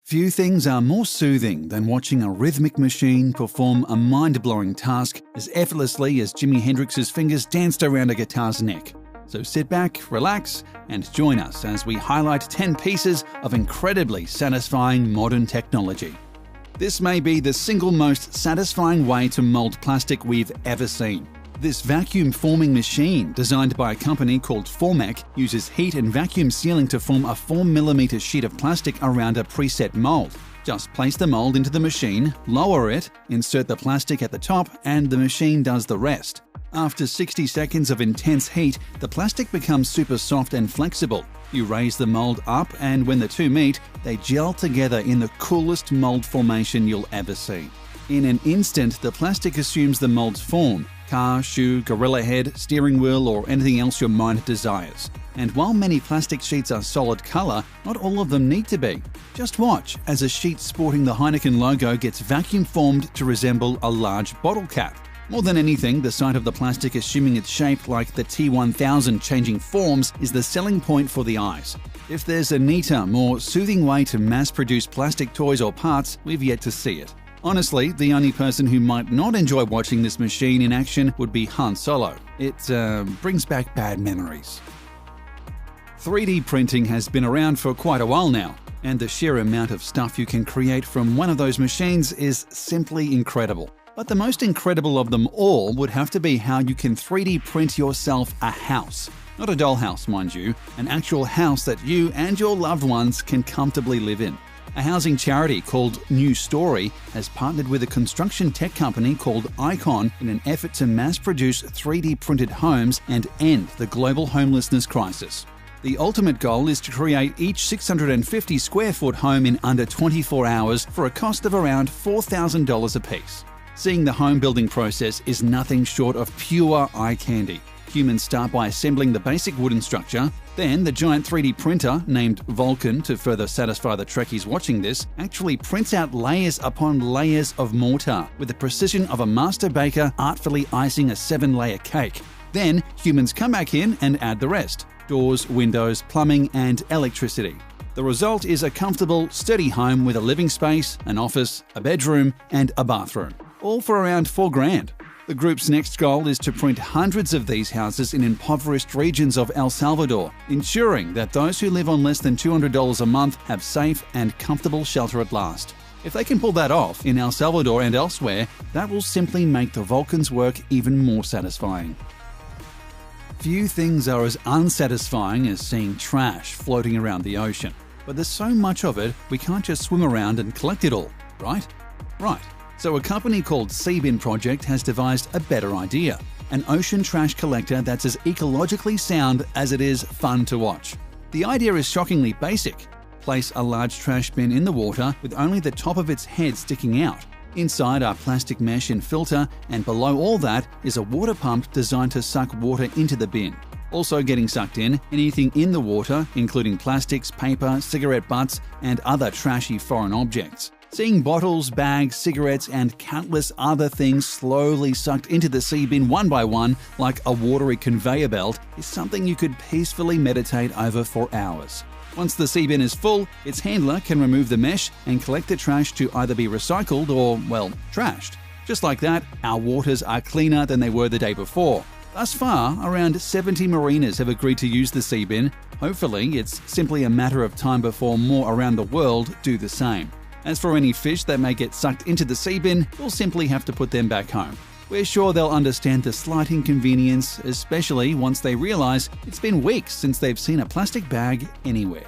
Few things are more soothing than watching a rhythmic machine perform a mind-blowing task as effortlessly as Jimi Hendrix's fingers danced around a guitar's neck. So sit back, relax, and join us as we highlight 10 pieces of incredibly satisfying modern technology. This may be the single most satisfying way to mold plastic we've ever seen. This vacuum forming machine, designed by a company called Formec, uses heat and vacuum sealing to form a 4mm sheet of plastic around a preset mold. Just place the mold into the machine, lower it, insert the plastic at the top, and the machine does the rest. After 60 seconds of intense heat, the plastic becomes super soft and flexible. You raise the mold up, and when the two meet, they gel together in the coolest mold formation you'll ever see. In an instant, the plastic assumes the mold's form: car, shoe, gorilla head, steering wheel, or anything else your mind desires. And while many plastic sheets are solid color, not all of them need to be. Just watch as a sheet sporting the Heineken logo gets vacuum formed to resemble a large bottle cap. More than anything, the sight of the plastic assuming its shape like the T1000 changing forms is the selling point for the eyes. If there's a neater, more soothing way to mass-produce plastic toys or parts, we've yet to see it. Honestly, the only person who might not enjoy watching this machine in action would be Han Solo. It brings back bad memories. 3D printing has been around for quite a while now, and the sheer amount of stuff you can create from one of those machines is simply incredible. But the most incredible of them all would have to be how you can 3D print yourself a house. Not a dollhouse, mind you, an actual house that you and your loved ones can comfortably live in. A housing charity called New Story has partnered with a construction tech company called Icon in an effort to mass-produce 3D printed homes and end the global homelessness crisis. The ultimate goal is to create each 650 square foot home in under 24 hours for a cost of around $4,000 apiece. Seeing the home building process is nothing short of pure eye candy. Humans start by assembling the basic wooden structure. Then the giant 3D printer, named Vulcan to further satisfy the Trekkies watching this, actually prints out layers upon layers of mortar with the precision of a master baker artfully icing a 7-layer cake. Then humans come back in and add the rest: doors, windows, plumbing, and electricity. The result is a comfortable, sturdy home with a living space, an office, a bedroom, and a bathroom. All for around $4,000. The group's next goal is to print hundreds of these houses in impoverished regions of El Salvador, ensuring that those who live on less than $200 a month have safe and comfortable shelter at last. If they can pull that off in El Salvador and elsewhere, that will simply make the Vulcan's work even more satisfying. Few things are as unsatisfying as seeing trash floating around the ocean. But there's so much of it, we can't just swim around and collect it all, right? Right. So a company called Seabin Project has devised a better idea: an ocean trash collector that's as ecologically sound as it is fun to watch. The idea is shockingly basic. Place a large trash bin in the water with only the top of its head sticking out. Inside are plastic mesh and filter, and below all that is a water pump designed to suck water into the bin. Also getting sucked in, anything in the water, including plastics, paper, cigarette butts, and other trashy foreign objects. Seeing bottles, bags, cigarettes, and countless other things slowly sucked into the sea bin one by one like a watery conveyor belt is something you could peacefully meditate over for hours. Once the sea bin is full, its handler can remove the mesh and collect the trash to either be recycled or, well, trashed. Just like that, our waters are cleaner than they were the day before. Thus far, around 70 marinas have agreed to use the sea bin. Hopefully, it's simply a matter of time before more around the world do the same. As for any fish that may get sucked into the sea bin, we'll simply have to put them back home. We're sure they'll understand the slight inconvenience, especially once they realize it's been weeks since they've seen a plastic bag anywhere.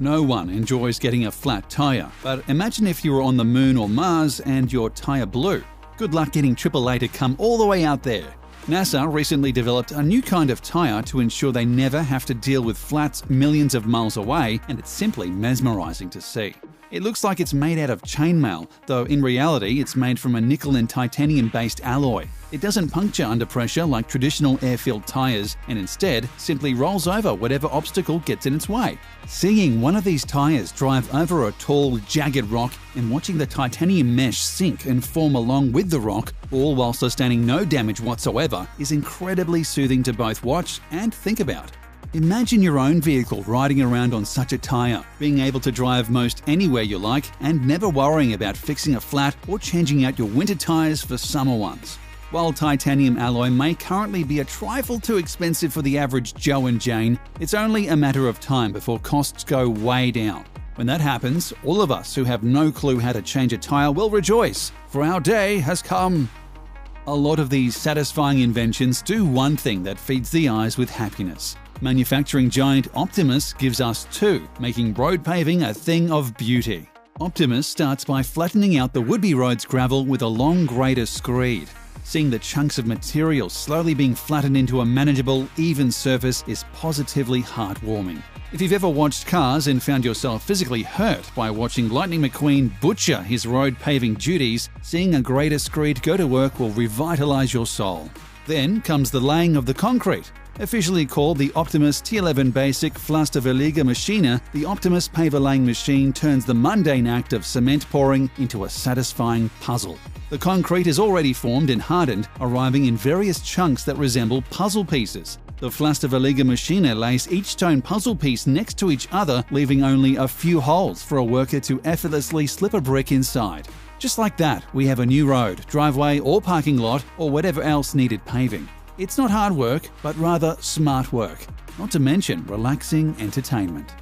No one enjoys getting a flat tire, but imagine if you were on the moon or Mars and your tire blew. Good luck getting AAA to come all the way out there. NASA recently developed a new kind of tire to ensure they never have to deal with flats millions of miles away, and it's simply mesmerizing to see. It looks like it's made out of chainmail, though in reality it's made from a nickel and titanium-based alloy. It doesn't puncture under pressure like traditional air-filled tires, and instead simply rolls over whatever obstacle gets in its way. Seeing one of these tires drive over a tall, jagged rock and watching the titanium mesh sink and form along with the rock, all while sustaining no damage whatsoever, is incredibly soothing to both watch and think about. Imagine your own vehicle riding around on such a tyre, being able to drive most anywhere you like and never worrying about fixing a flat or changing out your winter tyres for summer ones. While titanium alloy may currently be a trifle too expensive for the average Joe and Jane, it's only a matter of time before costs go way down. When that happens, all of us who have no clue how to change a tyre will rejoice, for our day has come. A lot of these satisfying inventions do one thing that feeds the eyes with happiness. Manufacturing giant Optimus gives us two, making road paving a thing of beauty. Optimus starts by flattening out the would-be road's gravel with a long grader screed. Seeing the chunks of material slowly being flattened into a manageable, even surface is positively heartwarming. If you've ever watched Cars and found yourself physically hurt by watching Lightning McQueen butcher his road paving duties, seeing a grader screed go to work will revitalize your soul. Then comes the laying of the concrete. Officially called the Optimus T11 Basic Pflasterverleger Maschine, the Optimus paver laying machine turns the mundane act of cement pouring into a satisfying puzzle. The concrete is already formed and hardened, arriving in various chunks that resemble puzzle pieces. The Pflasterverleger Maschine lays each stone puzzle piece next to each other, leaving only a few holes for a worker to effortlessly slip a brick inside. Just like that, we have a new road, driveway or parking lot or whatever else needed paving. It's not hard work, but rather smart work, not to mention relaxing entertainment.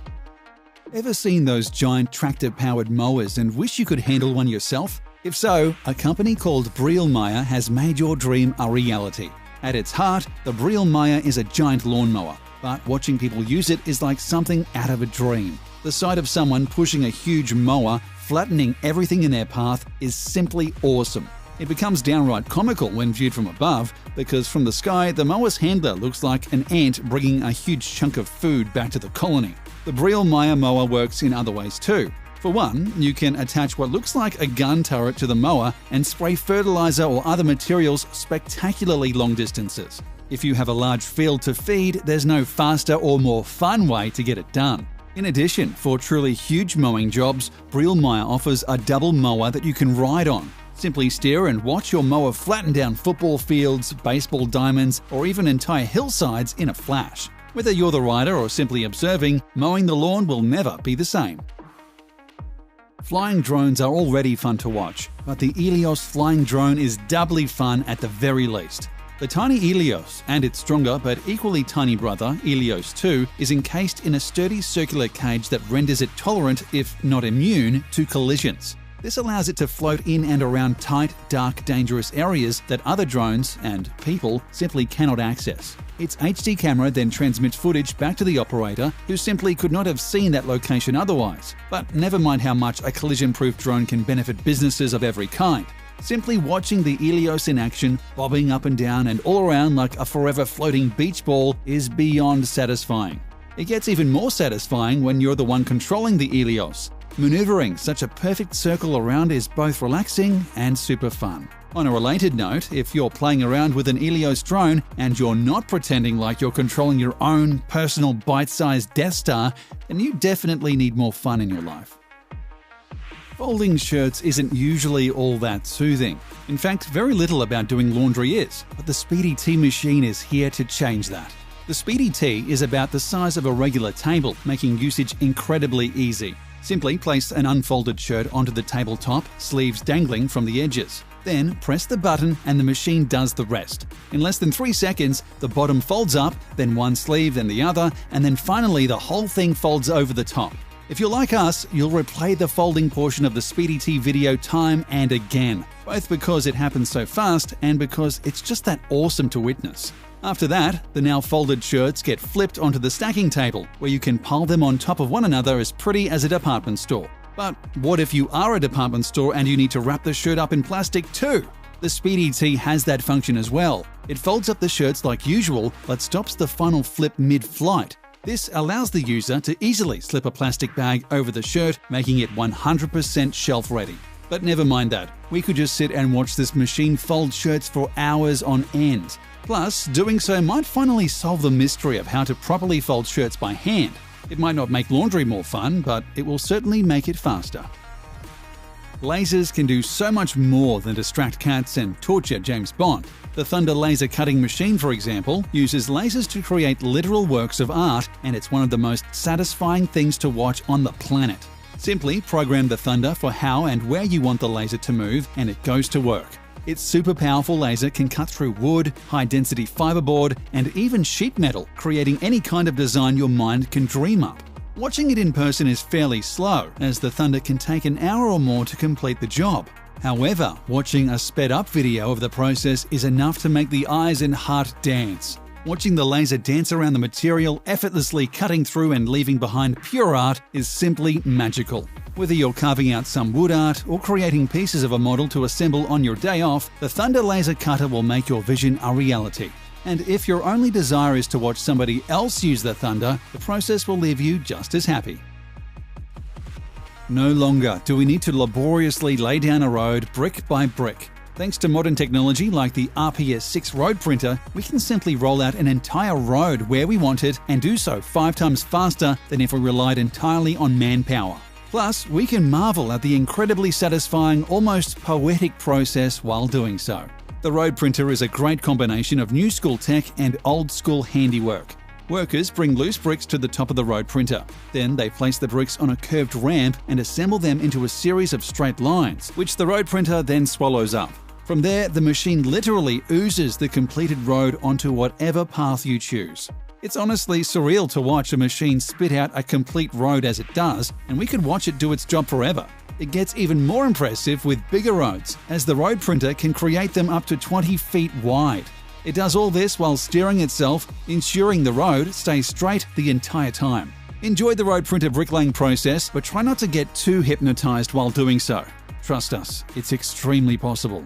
Ever seen those giant tractor-powered mowers and wish you could handle one yourself? If so, a company called Brielmaier has made your dream a reality. At its heart, the Brielmaier is a giant lawnmower, but watching people use it is like something out of a dream. The sight of someone pushing a huge mower, flattening everything in their path, is simply awesome. It becomes downright comical when viewed from above, because from the sky, the mower's handler looks like an ant bringing a huge chunk of food back to the colony. The Brielmaier mower works in other ways too. For one, you can attach what looks like a gun turret to the mower and spray fertilizer or other materials spectacularly long distances. If you have a large field to feed, there's no faster or more fun way to get it done. In addition, for truly huge mowing jobs, Brielmaier offers a double mower that you can ride on. Simply steer and watch your mower flatten down football fields, baseball diamonds, or even entire hillsides in a flash. Whether you're the rider or simply observing, mowing the lawn will never be the same. Flying drones are already fun to watch, but the Ilios flying drone is doubly fun at the very least. The tiny Ilios and its stronger but equally tiny brother, Ilios 2, is encased in a sturdy circular cage that renders it tolerant, if not immune, to collisions. This allows it to float in and around tight, dark, dangerous areas that other drones and people simply cannot access. Its HD camera then transmits footage back to the operator, who simply could not have seen that location otherwise. But never mind how much a collision-proof drone can benefit businesses of every kind. Simply watching the Ilios in action, bobbing up and down and all around like a forever floating beach ball, is beyond satisfying. It gets even more satisfying when you're the one controlling the Ilios. Maneuvering such a perfect circle around is both relaxing and super fun. On a related note, if you're playing around with an Ilios drone and you're not pretending like you're controlling your own personal bite-sized Death Star, then you definitely need more fun in your life. Folding shirts isn't usually all that soothing. In fact, very little about doing laundry is, but the Speedy Tea machine is here to change that. The Speedy Tea is about the size of a regular table, making usage incredibly easy. Simply place an unfolded shirt onto the tabletop, sleeves dangling from the edges. Then press the button and the machine does the rest. In less than 3 seconds, the bottom folds up, then one sleeve, then the other, and then finally the whole thing folds over the top. If you're like us, you'll replay the folding portion of the Speedy Tea video time and again, both because it happens so fast and because it's just that awesome to witness. After that, the now folded shirts get flipped onto the stacking table, where you can pile them on top of one another as pretty as a department store. But what if you are a department store and you need to wrap the shirt up in plastic too? The Speedy Tea has that function as well. It folds up the shirts like usual, but stops the final flip mid-flight. This allows the user to easily slip a plastic bag over the shirt, making it 100% shelf ready. But never mind that, we could just sit and watch this machine fold shirts for hours on end. Plus, doing so might finally solve the mystery of how to properly fold shirts by hand. It might not make laundry more fun, but it will certainly make it faster. Lasers can do so much more than distract cats and torture James Bond. The Thunder laser cutting machine, for example, uses lasers to create literal works of art, and it's one of the most satisfying things to watch on the planet. Simply program the Thunder for how and where you want the laser to move, and it goes to work. Its super powerful laser can cut through wood, high-density fiberboard, and even sheet metal, creating any kind of design your mind can dream up. Watching it in person is fairly slow, as the Thunder can take an hour or more to complete the job. However, watching a sped-up video of the process is enough to make the eyes and heart dance. Watching the laser dance around the material, effortlessly cutting through and leaving behind pure art, is simply magical. Whether you're carving out some wood art or creating pieces of a model to assemble on your day off, the Thunder laser cutter will make your vision a reality. And if your only desire is to watch somebody else use the Thunder, the process will leave you just as happy. No longer do we need to laboriously lay down a road brick by brick. Thanks to modern technology like the RPS-6 road printer, we can simply roll out an entire road where we want it and do so 5 times faster than if we relied entirely on manpower. Plus, we can marvel at the incredibly satisfying, almost poetic process while doing so. The road printer is a great combination of new school tech and old school handiwork. Workers bring loose bricks to the top of the road printer. Then they place the bricks on a curved ramp and assemble them into a series of straight lines, which the road printer then swallows up. From there, the machine literally oozes the completed road onto whatever path you choose. It's honestly surreal to watch a machine spit out a complete road as it does, and we could watch it do its job forever. It gets even more impressive with bigger roads, as the road printer can create them up to 20 feet wide. It does all this while steering itself, ensuring the road stays straight the entire time. Enjoy the road printer bricklaying process, but try not to get too hypnotized while doing so. Trust us, it's extremely possible.